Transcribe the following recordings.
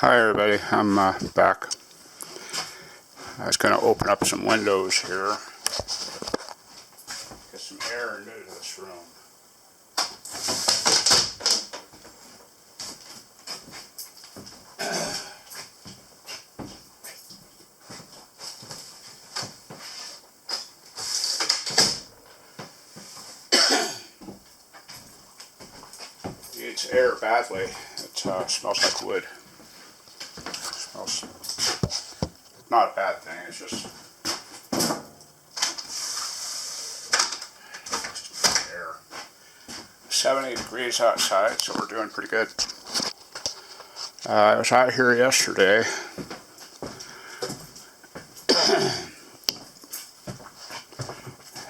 Hi everybody, I'm back. I was going to open up some windows here, get some air into this room. Needs air badly. It smells like wood. It smells not a bad thing, it's just air. 70 degrees outside, so we're doing pretty good. I was out here yesterday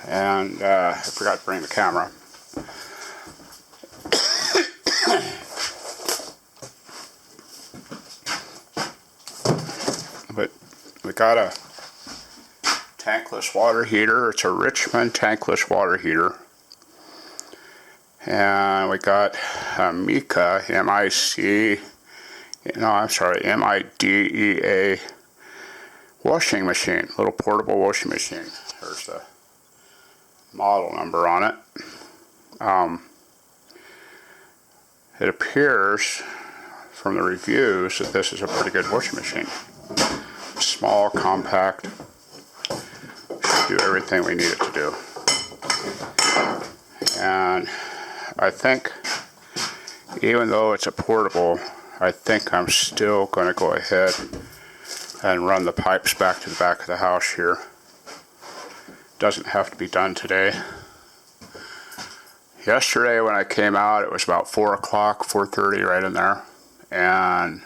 and I forgot to bring the camera. But we got a tankless water heater. It's a Richmond tankless water heater. And we got a Mica, M-I-D-E-A washing machine, little portable washing machine. There's the model number on it. It appears from the reviews that this is a pretty good washing machine. Small, compact, should do everything we need it to do. And I think, even though it's a portable, I think I'm still going to go ahead and run the pipes back to the back of the house here. Doesn't have to be done today. Yesterday when I came out, it was about 4 o'clock, 4:30, right in there, and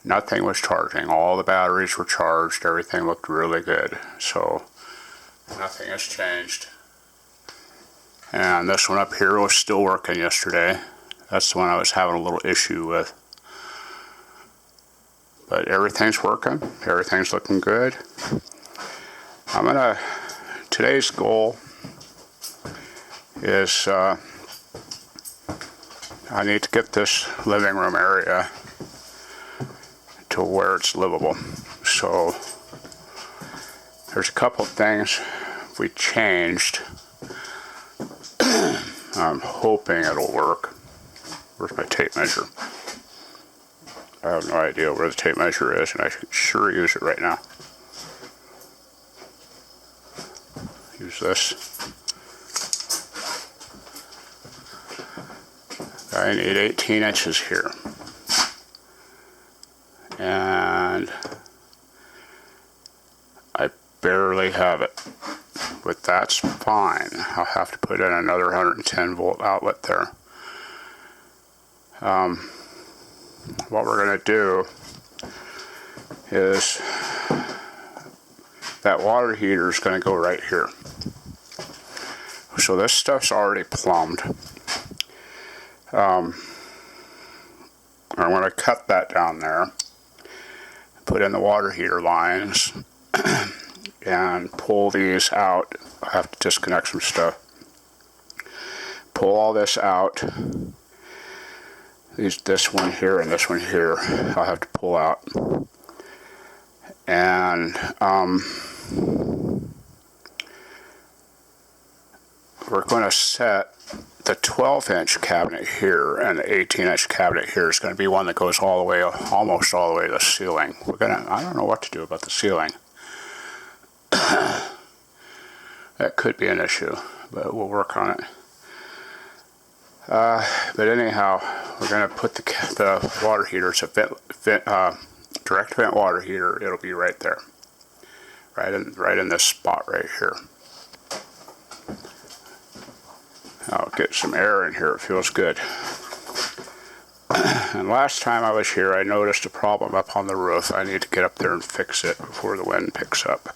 nothing was charging. All the batteries were charged. Everything looked really good. So nothing has changed. And this one up here was still working yesterday. That's the one I was having a little issue with. But everything's working. Everything's looking good. Today's goal is I need to get this living room area to where it's livable. So there's a couple things we changed. I'm hoping it'll work. Where's my tape measure? I have no idea where the tape measure is, and I should sure use it right now. Use this. I need 18 inches here. And I barely have it. But that's fine. I'll have to put in another 110 volt outlet there. What we're going to do is that water heater is going to go right here. So this stuff's already plumbed. I'm going to cut that down there, put in the water heater lines, and pull these out. I have to disconnect some stuff. Pull all this out. This one here and this one here I'll have to pull out. And we're going to set the 12-inch cabinet here, and the 18-inch cabinet here is going to be one that goes all the way, almost all the way to the ceiling. I don't know what to do about the ceiling. That could be an issue, but we'll work on it. But anyhow, we're going to put the water heater. It's a direct vent water heater. It'll be right there, right in this spot right here. I'll get some air in here. It feels good. And last time I was here, I noticed a problem up on the roof. I need to get up there and fix it before the wind picks up.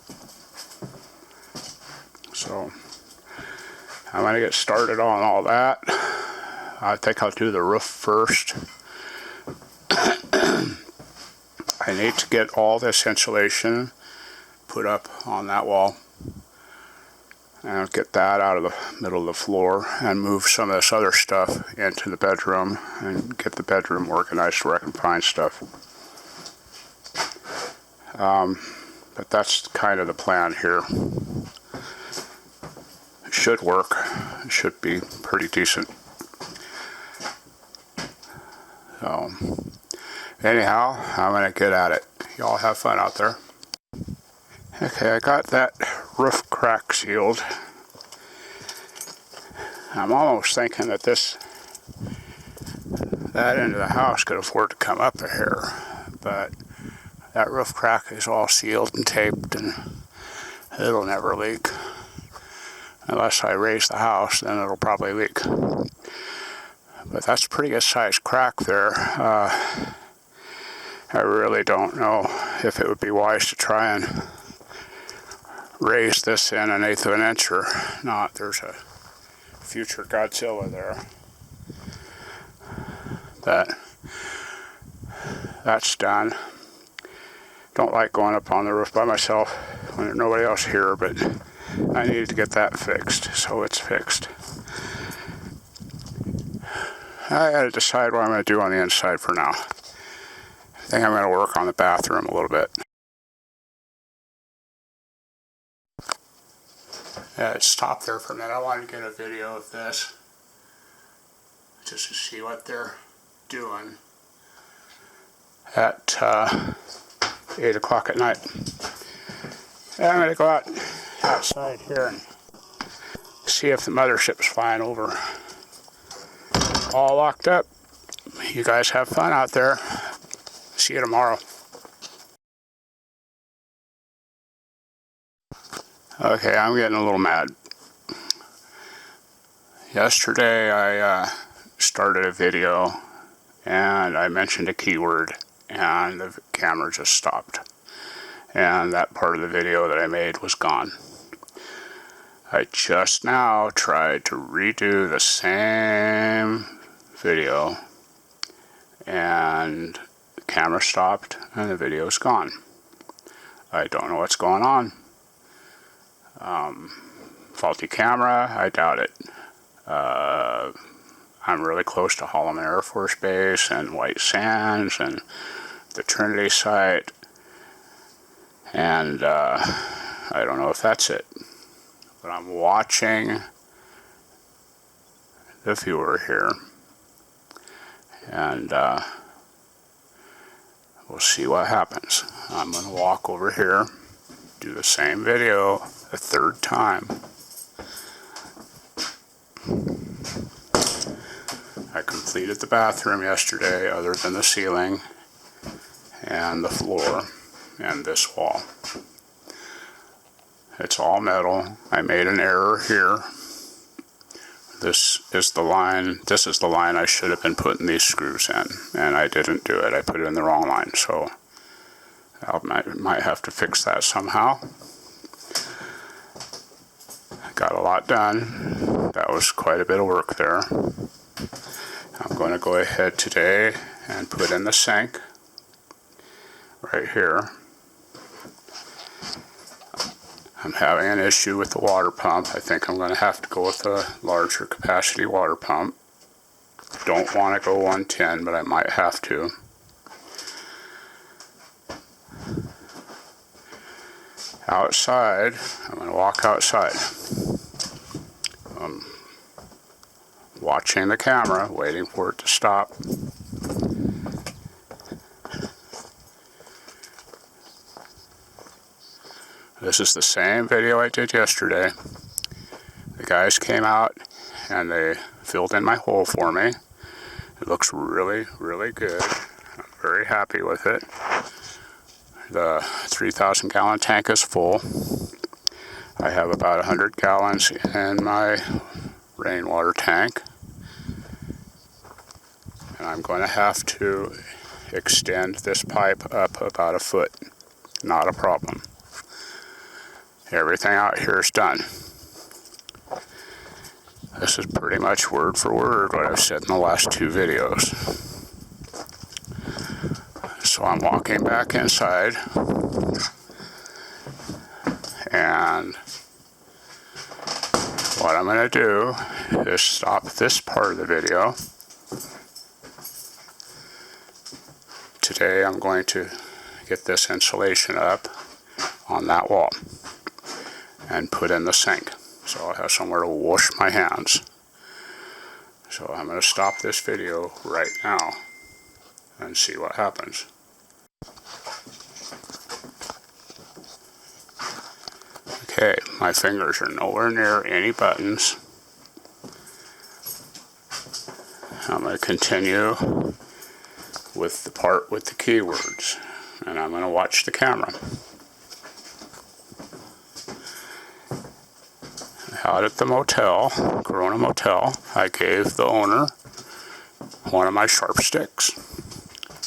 So I'm going to get started on all that. I think I'll do the roof first. I need to get all this insulation put up on that wall. And I'll get that out of the middle of the floor and move some of this other stuff into the bedroom and get the bedroom organized where I can find stuff. But that's kind of the plan here. It should work. It should be pretty decent. So, anyhow, I'm going to get at it. Y'all have fun out there. Okay, I got that roof crack sealed. I'm almost thinking that that end of the house could afford to come up a hair, but that roof crack is all sealed and taped, and it'll never leak. Unless I raise the house, then it'll probably leak. But that's a pretty good sized crack there. I really don't know if it would be wise to try and raise this in 1/8 of an inch or not. There's a future Godzilla there. But that's done. Don't like going up on the roof by myself when there's nobody else here, but I needed to get that fixed, so it's fixed. I gotta decide what I'm gonna do on the inside for now. I think I'm gonna work on the bathroom a little bit. Stop there for a minute. I wanted to get a video of this just to see what they're doing at 8 o'clock at night. And I'm going to go outside here and see if the mothership's flying over. All locked up. You guys have fun out there. See you tomorrow. Okay, I'm getting a little mad. Yesterday I started a video and I mentioned a keyword and the camera just stopped. And that part of the video that I made was gone. I just now tried to redo the same video and the camera stopped and the video's gone. I don't know what's going on. Faulty camera? I doubt it. I'm really close to Holloman Air Force Base and White Sands and the Trinity site, and I don't know if that's it, but I'm watching the viewer here, and we'll see what happens. I'm going to walk over here, do the same video a third time. I completed the bathroom yesterday, other than the ceiling and the floor and this wall. It's all metal. I made an error here. This is the line I should have been putting these screws in, and I didn't do it. I put it in the wrong line, so I might have to fix that somehow. Got a lot done. That was quite a bit of work there. I'm going to go ahead today and put in the sink right here. I'm having an issue with the water pump. I think I'm going to have to go with a larger capacity water pump. Don't want to go 110, but I might have to. Outside, I'm going to walk outside. Watching the camera, waiting for it to stop. This is the same video I did yesterday. The guys came out and they filled in my hole for me. It looks really, really good. I'm very happy with it. The 3,000 gallon tank is full. I have about 100 gallons in my rainwater tank. And I'm going to have to extend this pipe up about 1 foot. Not a problem. Everything out here is done. This is pretty much word for word what I've said in the last 2 videos. So I'm walking back inside, and what I'm going to do is stop this part of the video. Today I'm going to get this insulation up on that wall and put in the sink, so I'll have somewhere to wash my hands. So I'm going to stop this video right now and see what happens. Okay, my fingers are nowhere near any buttons. I'm going to continue with the part with the keywords, and I'm going to watch the camera. Out at the motel, Corona Motel, I gave the owner one of my sharp sticks,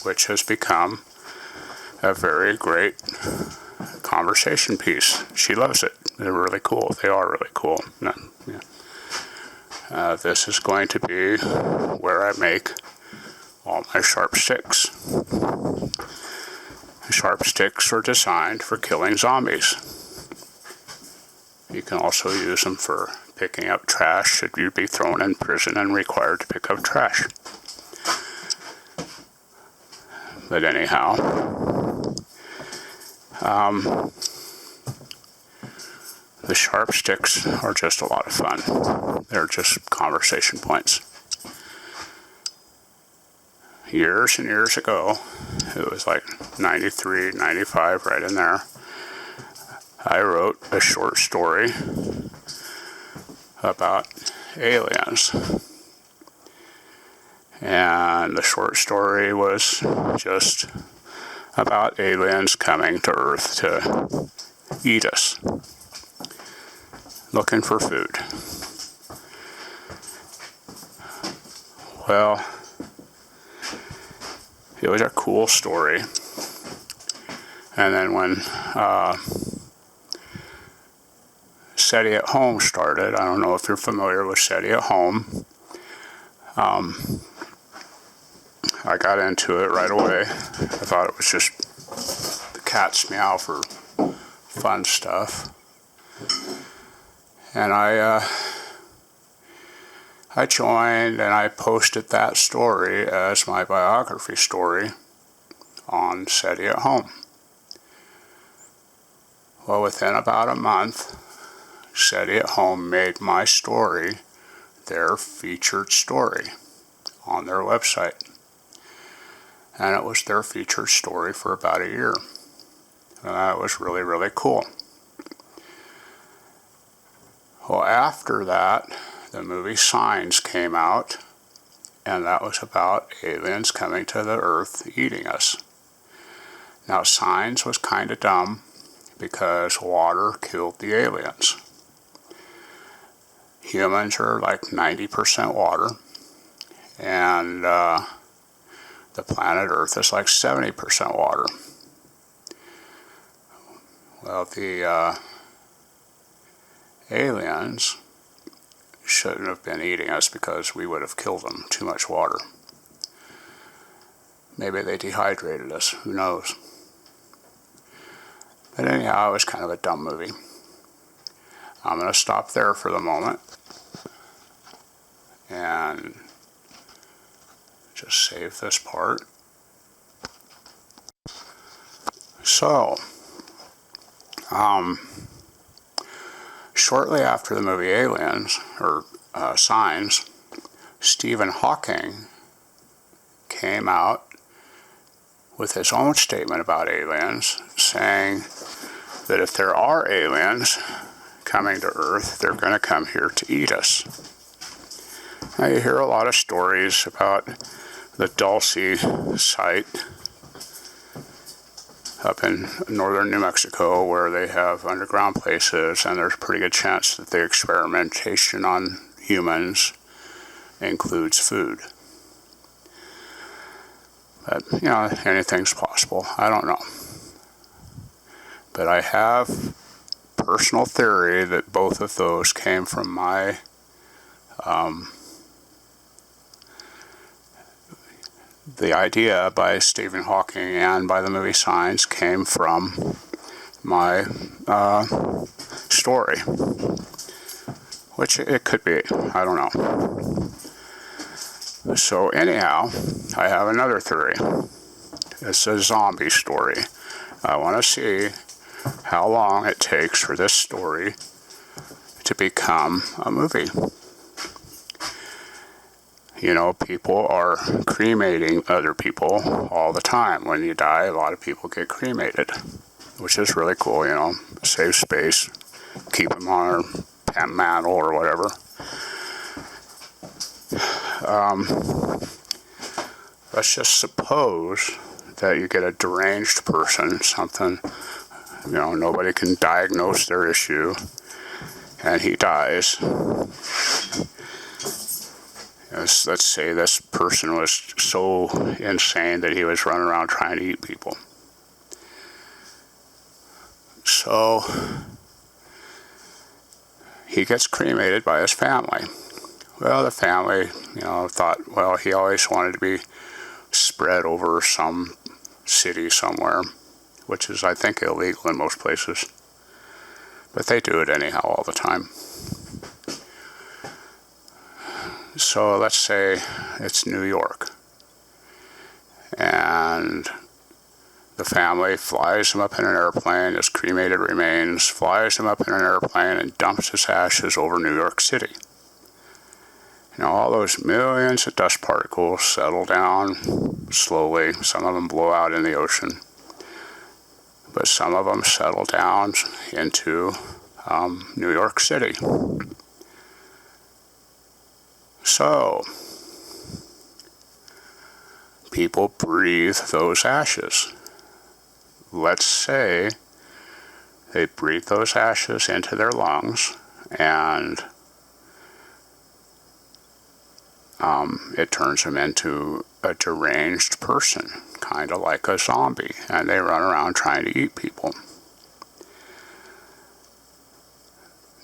which has become a very great conversation piece. She loves it. They're really cool. They are really cool. This is going to be where I make all my sharp sticks. The sharp sticks are designed for killing zombies. You can also use them for picking up trash should you be thrown in prison and required to pick up trash. But anyhow, the sharp sticks are just a lot of fun. They're just conversation points. Years and years ago, it was like 93, 95, right in there, I wrote a short story about aliens. And the short story was just about aliens coming to Earth to eat us, looking for food. Well, it was a cool story. And then when SETI at Home started, I don't know if you're familiar with SETI at Home, I got into it right away. I thought it was just the cat's meow for fun stuff. And I joined and I posted that story as my biography story on SETI at Home. Well, within about a month, SETI at Home made my story their featured story on their website. And it was their featured story for about a year. And that was really, really cool. Well, after that, the movie Signs came out, and that was about aliens coming to the Earth eating us. Now, Signs was kind of dumb because water killed the aliens. Humans are like 90% water, and the planet Earth is like 70% water. Well, the aliens shouldn't have been eating us because we would have killed them. Too much water. Maybe they dehydrated us. Who knows? But anyhow, it was kind of a dumb movie. I'm going to stop there for the moment and just save this part. So, shortly after the movie Aliens, or Signs, Stephen Hawking came out with his own statement about aliens, saying that if there are aliens coming to Earth, they're going to come here to eat us. Now, you hear a lot of stories about the Dulce site up in northern New Mexico where they have underground places, and there's a pretty good chance that the experimentation on humans includes food. But, you know, anything's possible. I don't know. But I have personal theory that both of those came from my the idea by Stephen Hawking and by the movie Signs came from my story, which it could be. I don't know. So anyhow, I have another theory. It's a zombie story. I want to see how long it takes for this story to become a movie. You know, people are cremating other people all the time. When you die, a lot of people get cremated, which is really cool, you know. Save space, keep them on our mantle or whatever. Let's just suppose that you get a deranged person, something, you know, nobody can diagnose their issue, and he dies. Let's say this person was so insane that he was running around trying to eat people. So he gets cremated by his family. Well, the family, you know, thought, well, he always wanted to be spread over some city somewhere, which is, I think, illegal in most places. But they do it anyhow all the time. So let's say it's New York, and the family flies him up in an airplane, his cremated remains, flies him up in an airplane and dumps his ashes over New York City. You know, all those millions of dust particles settle down slowly. Some of them blow out in the ocean, but some of them settle down into New York City. So, people breathe those ashes. Let's say they breathe those ashes into their lungs, and it turns them into a deranged person, kind of like a zombie, and they run around trying to eat people.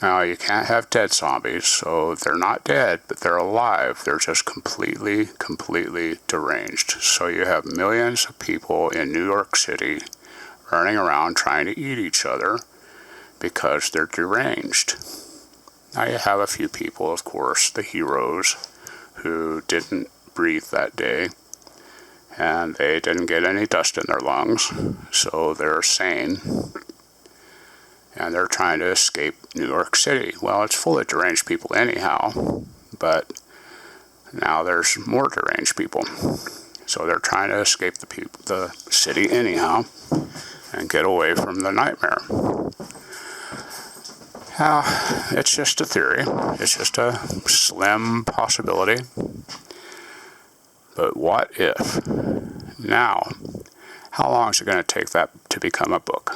Now, you can't have dead zombies, so they're not dead, but they're alive. They're just completely deranged. So you have millions of people in New York City running around trying to eat each other because they're deranged. Now you have a few people, of course, the heroes, who didn't breathe that day, and they didn't get any dust in their lungs, so they're sane. And they're trying to escape New York City. Well, it's full of deranged people anyhow, but now there's more deranged people. So they're trying to escape the city anyhow and get away from the nightmare. It's just a theory. It's just a slim possibility. But what if? Now, how long is it going to take that to become a book?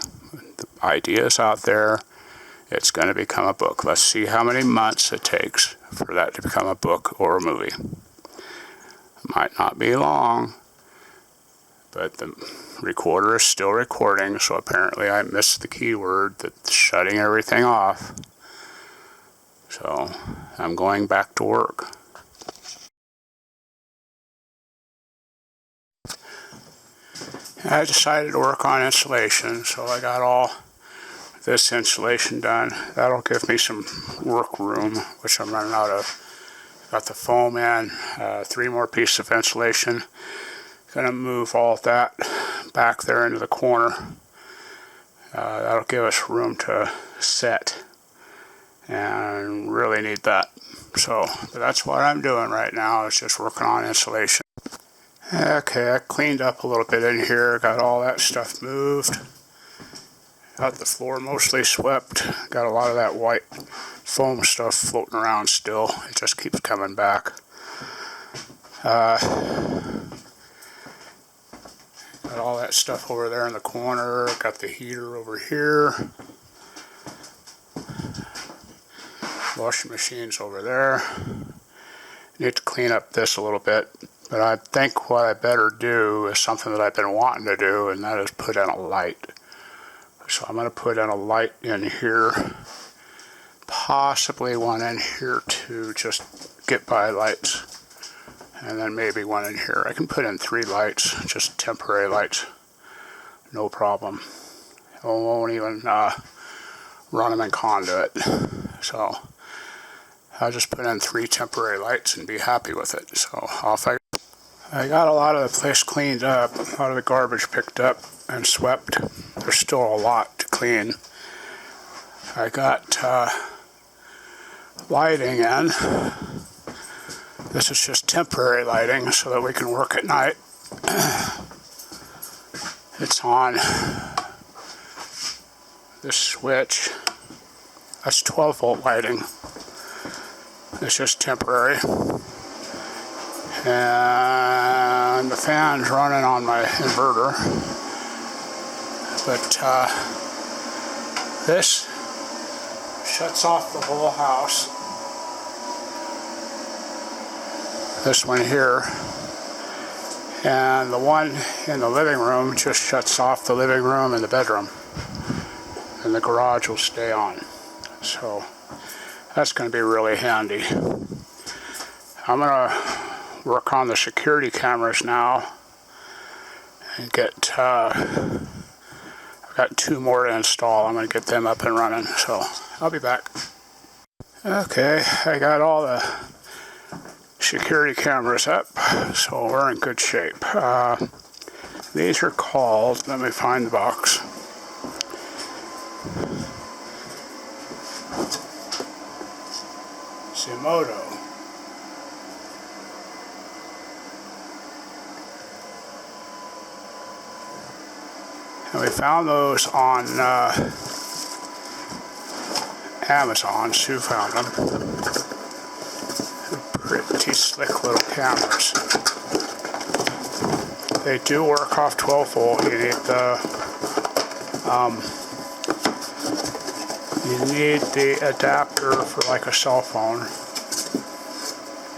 The idea's out there. It's going to become a book. Let's see how many months it takes for that to become a book or a movie. Might not be long, but the recorder is still recording, so apparently I missed the keyword that's shutting everything off. So I'm going back to work. I decided to work on insulation, so I got all this insulation done. That'll give me some work room, which I'm running out of. Got the foam in, 3 more pieces of insulation. Gonna move all of that back there into the corner. That'll give us room to set, and really need that. So that's what I'm doing right now, is just working on insulation. Okay, I cleaned up a little bit in here, got all that stuff moved. Got the floor mostly swept. Got a lot of that white foam stuff floating around still. It just keeps coming back. Got all that stuff over there in the corner. Got the heater over here. Washing machine's over there. Need to clean up this a little bit. But I think what I better do is something that I've been wanting to do, and that is put in a light. So I'm going to put in a light in here, possibly one in here too, just get by lights, and then maybe one in here. I can put in 3 lights, just temporary lights, no problem. I won't even run them in conduit. So I'll just put in 3 temporary lights and be happy with it. So I'll figure. I got a lot of the place cleaned up, a lot of the garbage picked up and swept. There's still a lot to clean. I got lighting in. This is just temporary lighting so that we can work at night. It's on this switch. That's 12 volt lighting. It's just temporary. And the fan's running on my inverter. But this shuts off the whole house. This one here. And the one in the living room just shuts off the living room and the bedroom. And the garage will stay on. So that's going to be really handy. I'm going to work on the security cameras now and get I've got 2 more to install. I'm going to get them up and running, so I'll be back. Okay, I got all the security cameras up, so we're in good shape. These are called, let me find the box. Shimoto. And we found those on Amazon. Sue found them. They're pretty slick little cameras. They do work off 12 volt. You need the adapter for like a cell phone.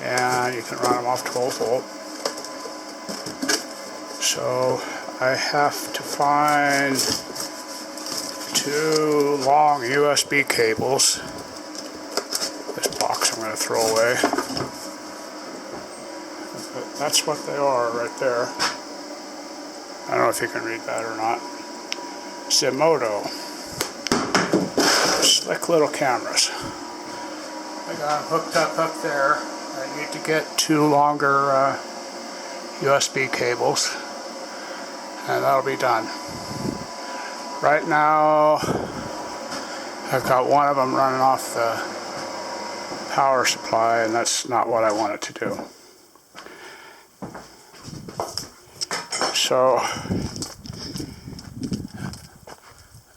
And you can run them off 12 volt. So I have to find 2 long USB cables. This box I'm going to throw away. But that's what they are right there. I don't know if you can read that or not. Shimoto. Slick little cameras. I got them hooked up there. I need to get 2 longer USB cables. And that'll be done. Right now, I've got one of them running off the power supply, and that's not what I want it to do. So,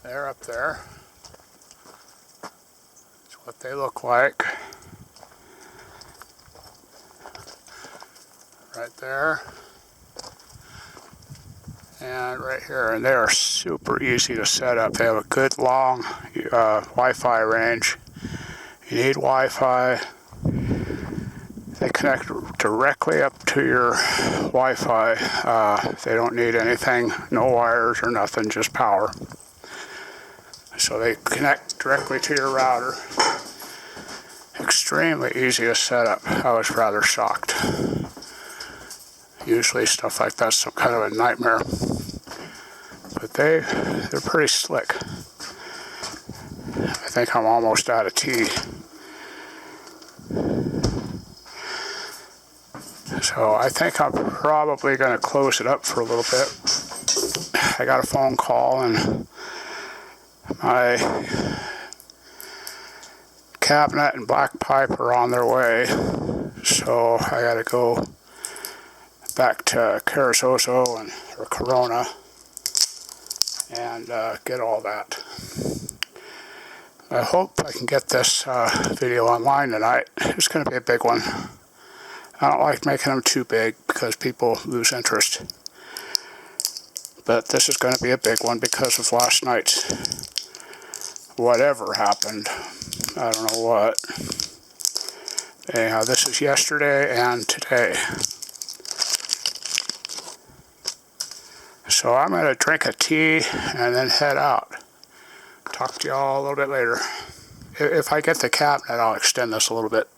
they're up there. That's what they look like. Right there. And right here, and they are super easy to set up. They have a good long Wi-Fi range. You need Wi-Fi. They connect directly up to your Wi-Fi. They don't need anything, no wires or nothing, just power. So they connect directly to your router. Extremely easy to set up. I was rather shocked. Usually stuff like that's some kind of a nightmare. But they're pretty slick. I think I'm almost out of tea. So I think I'm probably going to close it up for a little bit. I got a phone call and my cabinet and black pipe are on their way. So I got to go back to Carazoso or Corona and get all that. I hope I can get this video online tonight. It's going to be a big one. I don't like making them too big because people lose interest. But this is going to be a big one because of last night's whatever happened. I don't know what. Anyhow, this is yesterday and today. So I'm going to drink a tea and then head out. Talk to y'all a little bit later. If I get the cabinet, I'll extend this a little bit.